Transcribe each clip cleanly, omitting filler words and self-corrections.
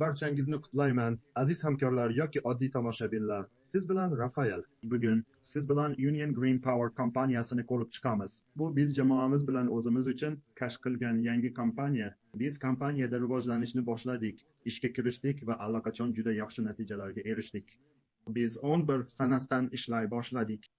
Barchangizni qutlayman, aziz hamkorlar yoki oddiy tomoshabinlar. Siz bilan Rafael. Bugun siz bilan Union Green Power kompaniyasini ko'rib chiqamiz. Bu biz jamoamiz bilan o'zimiz uchun kashf qilgan yangi kompaniya. Biz kompaniyada rivojlanishni boshladik, ishga kirishdik va allaqachon juda yaxshi natijalarga erishdik. Biz 11 sanasidan ishlay boshladik.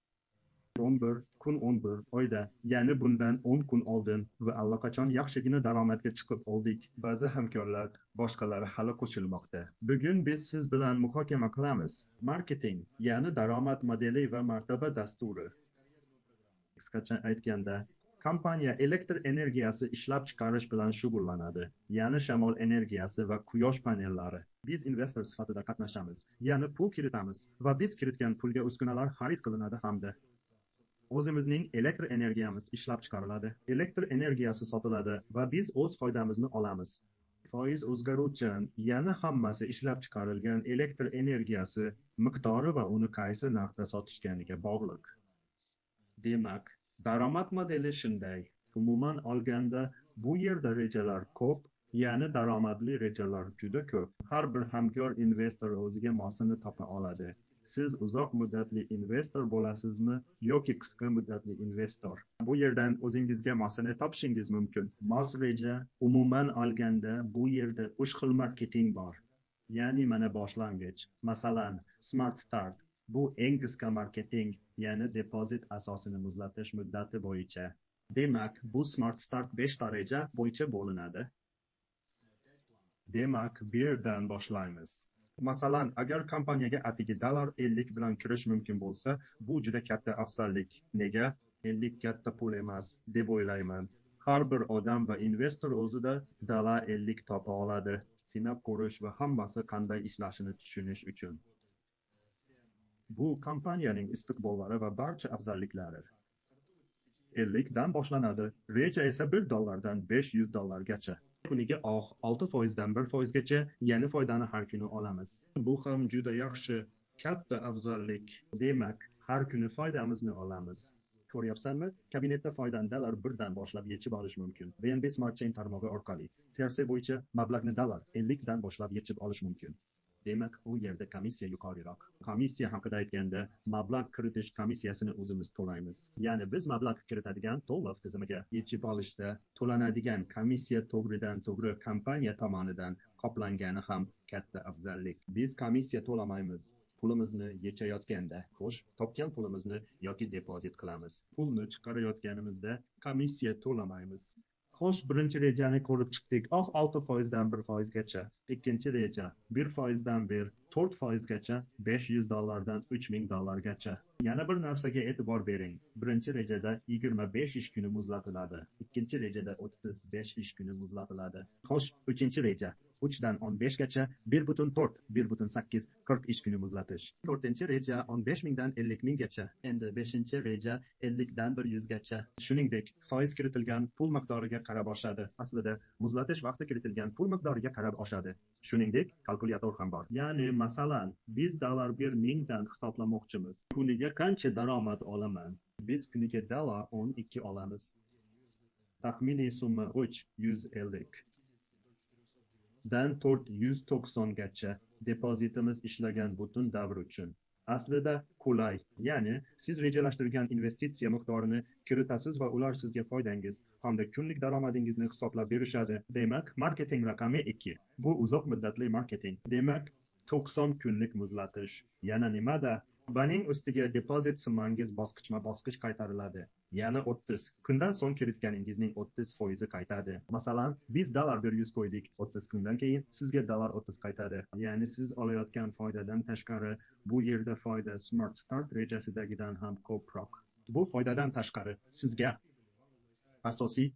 11 oyda, ya'ni bundan 10 kun oldin va allaqachon yaxshigina daromadga chiqib oldik. Ba'zi hamkorlar, boshqalari hali qo'shilmoqda. Bugun biz siz bilan muhokama qilamiz. Marketing, ya'ni daromad modeli va martaba dasturi. Qisqacha aytganda, kompaniya elektr energiyasi ishlab chiqarish bilan shug'ullanadi, ya'ni shamol energiyasi va quyosh panellari. Biz investor sifatida qatnashamiz, ya'ni pul kiritamiz va biz kiritgan pulga uskunalar xarid qilinadi hamda o'zimizning elektr energiyamiz ishlab chiqariladi. Elektr energiyasi sotiladi va biz o'z foydamizni olamiz. Foiz o'zgaruvchan, ya'ni hammasi ishlab chiqarilgan elektr energiyasi miqdori va uni qaysi narxda sotishganiga bog'liq. Demak, daromad modeli shunday. Umuman olganda, bu yerda rejalar ko'p, ya'ni daromadli rejalar juda ko'p. Har bir hamkor investor o'ziga mosini topa oladi. Siz uzoq muddatli investor bo'lasizmi yoki qisqa muddatli investor? Bu yerdan o'zingizga mosini topishingiz mumkin. Mos reja, umuman olganda, bu yerda 3 xil marketing bor. Ya'ni mana boshlang'ich. Masalan, Smart Start. Bu eng qisqa marketing, ya'ni depozit asosini muzlatish muddati bo'yicha. Demak, bu Smart Start 5 ta reja bo'yicha bo'linadi. Demak, bu yerdan boshlaymiz. Masalan, agar kompaniyaga atigi $50 bilan kirish mumkin bo'lsa, bu juda katta afzallik. Nega? 50 katta pul emas, deb o'ylayman. Har bir odam va investor o'zida $50 topa oladi. Sinab ko'rish va hammasi qanday ishlashini tushunish uchun. Bu kompaniyaning istiqbollari va barcha afzalliklari. 50 dan boshlanadi. Reja esa $1 dan $500 kuniga 6% dan 1% ya'ni foydani har kuni olamiz. Bu ham juda yaxshi, katta afzallik. Demak, har kuni foydamizni olamiz. Ko'ryapsanmi? Kabinetda foydani $1 dan boshlab yechib olish mumkin. BNB Smart Chain tarmog'i orqali tersi bo'yicha mablag'ni $50 dan boshlab yechib olish mumkin. Demak, u yerda komissiya yuqoriroq. Komissiya haqida aytganda, mablag' kiritish komissiyasini o'zimiz to'laymiz. Ya'ni biz mablag' kiritadigan to'lov tizimiga yechib olishda to'lanadigan komissiya to'g'ridan-to'g'ri kompaniya tomonidan qoplangani ham katta afzallik. Biz komissiya to'lamaymiz. Pulimizni yechayotganda, xo'sh, topgan pulimizni yoki depozit qilamiz. Pulni chiqarayotganimizda komissiya to'lamaymiz. Xo'sh, birinchi rejani ko'rib chiqdik. 6% dan 1%gacha. Ikkinchi reja 1% dan 4% gacha, $500 dan $3000 gacha. Yana bir narsaga e'tibor bering. Birinchi rejada 25 ish kuni muzlatiladi. Ikkinchi rejada 35 ish kuni muzlatiladi. Xo'sh, uchinchi reja 3 dan 15 gacha 1.4, 1.8, 40 ish kuni muzlatish. To'rtinchi reja 15 dan 50 gacha. Endi 5-reja 50 dan 100 gacha. Shuningdek, foiz kiritilgan pul miqdoriga qarab oshadi. Aslida, muzlatish vaqti kiritilgan pul miqdoriga qarab oshadi. Shuningdek, kalkulyator ham bor. Ya'ni, masalan, biz $1000 dan hisoblamoqchimiz. Kuniga qancha daromad olaman? Biz kuniga $12 olamiz. Taxminiy summa 350 dan 490 gacha depozitimiz ishlagan butun davr uchun. Aslida qulay, ya'ni siz rejalashtirgan investitsiya miqdorini kiritasiz va ular sizga foydangiz hamda kunlik daromadingizni hisoblab berishadi. Demak, marketing raqami 2. Bu uzoq muddatli marketing. Demak, 90 kunlik muzlatish. Yana nimada? Buning ustiga depozit summangiz bosqichma-bosqich qaytariladi. Ya'ni 30. Kundan so'ng kiritganingizning 30% qaytadi. Masalan, biz $100 qo'ydik. 30 kundan keyin sizga $30 qaytadi. Ya'ni siz olayotgan foydadan tashqari, bu yerda foyda Smart Start rejasidagidan ham ko'proq. Bu foydadan tashqari sizga asosiy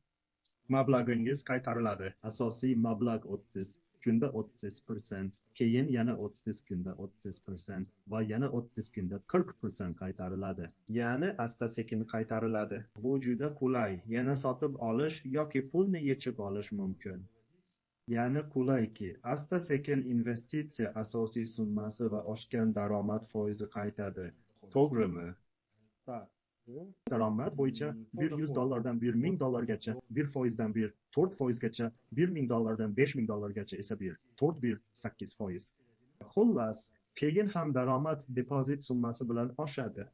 mablag'ingiz qaytariladi. Asosiy mablag' 30 kunda 30%, keyin yana 30 kunda 30% va yana 30 kunda 40% qaytariladi. Ya'ni asta-sekin qaytariladi. Bu juda qulay. Yana sotib olish yoki pulni yechib olish mumkin. Ya'ni qulayki, asta-sekin investitsiya asosiy summasi va oshgan daromad foizi qaytadi. To'g'rimi? daromad bo'yicha bir $100 bir $1000 bir foizdan bir 4% 1000 dollardan $5000 esa bir 4,8%. Xullas, keyin ham daromad depozit summasi bilan oshadi.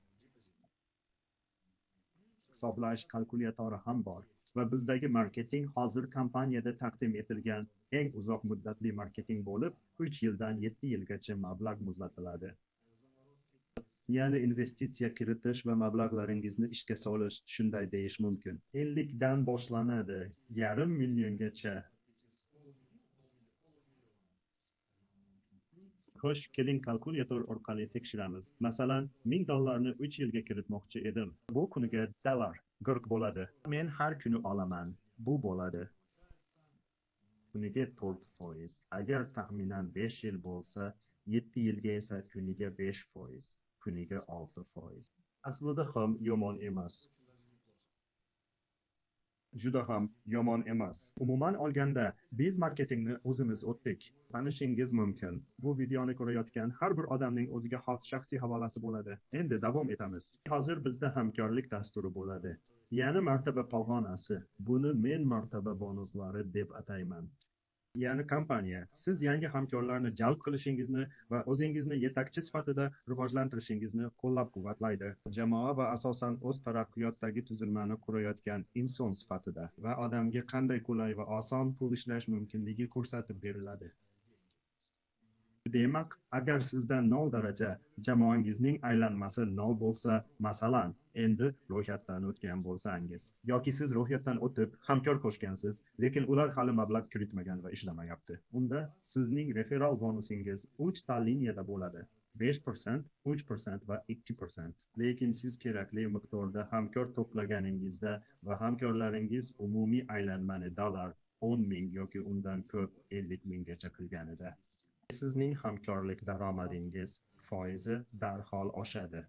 Hisoblash kalkulyatori ham bor va bizdagi marketing hozir kompaniyada taqdim etilgan eng uzoq muddatli marketing bo'lib, 3 yildan 7 yilgacha mablag' muzlatiladi. Ya'ni investitsiya kiritish va mablag'laringizni ishga solish, shunday deyish mumkin. 50 dan boshlanadi, yarim milliongacha. Xo'sh, keling kalkulyator orqali tekshiramiz. Masalan, $1000 3 yilga kiritmoqchi edim. Bu kuniga dollar 40 bo'ladi. Men har kuni olaman. Bu bo'ladi. Kuniga 4%. Agar taxminan 5 yil bo'lsa, 7 yilga esa kuniga 5%, kuniga 6%. Aslida ham yomon emas. Juda ham yomon emas. Umuman olganda, biz marketingni o'zimiz o'tdik. Tanishingiz mumkin. Bu videoni ko'rayotgan har bir odamning o'ziga xos shaxsiy havolasi bo'ladi. Endi davom etamiz. Hozir bizda hamkorlik dasturi bo'ladi. Ya'ni martaba pog'onasi. Buni men martaba bonuslari deb atayman. Ya'ni kompaniya siz yangi hamkorlarni jalb qilishingizni va o'zingizni yetakchi sifatida rivojlantirishingizni qo'llab-quvvatlaydi. Jamoa va asosan o'z taraqqiyotdagi tuzilmani qurayotgan inson sifatida va odamga qanday qulay va oson pul ishlash mumkinligi ko'rsatib beriladi. Demak, agar sizda 0 daraja, jamoangizning aylanmasi 0 bo'lsa, masalan, endi ro'yxatdan o'tgan bo'lsangiz yoki siz ro'yxatdan o'tib hamkor qo'shgansiz, lekin ular hali mablag' kiritmagan va ishlamayapti. Unda sizning referal bonusingiz 3 ta liniyada bo'ladi. 5%, 3% va 2%. Lekin siz kerakli miqdorda hamkor to'plaganingizda va hamkorlaringiz umumiy aylanmani dollar 10,000 yoki undan ko'p 50,000 gacha qilganida sizning hamkorlik daromadingiz foizi darhol oshadi.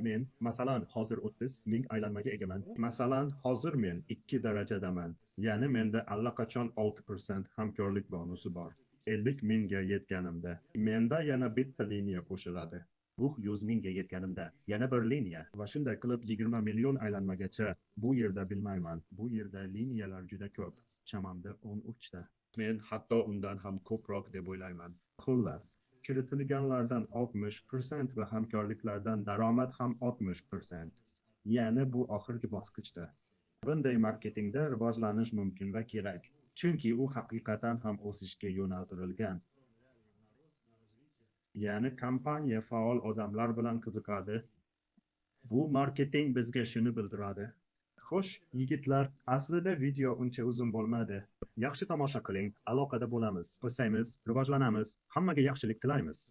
Men masalan hozir 30,000 aylanmaga egaman. Masalan hozir men 2 darajadaman. Ya'ni menda allaqachon 6% hamkorlik bonusi bor. 50,000 ga yetganimda menda yana bitta liniya qo'shiladi. Bu 100,000 ga yetganimda yana bir liniya va shunday qilib 20 million aylanmagacha. Bu yerda bilmayman. Bu yerda liniyalar juda ko'p. Chamamda 13 ta. Men hatto undan ham ko'proq deb o'ylayman. Xullas, kiritilganlardan 60% va hamkorliklardan daromad ham 60%. Ya'ni bu oxirgi bosqichda. Bunday marketingda rivojlanish mumkin va kerak, chunki u haqiqatan ham o'sishga yo'naltirilgan. Ya'ni kompaniya faol odamlar bilan qiziqadi. Bu marketing bizga shuni bildiradi. Xo'sh, yigitlar, aslida video uncha uzun bo'lmadi. Yaxshi tomosha qiling, aloqada bo'lamiz, o'samiz, rivojlanamiz. Hammaga yaxshilik tilaymiz.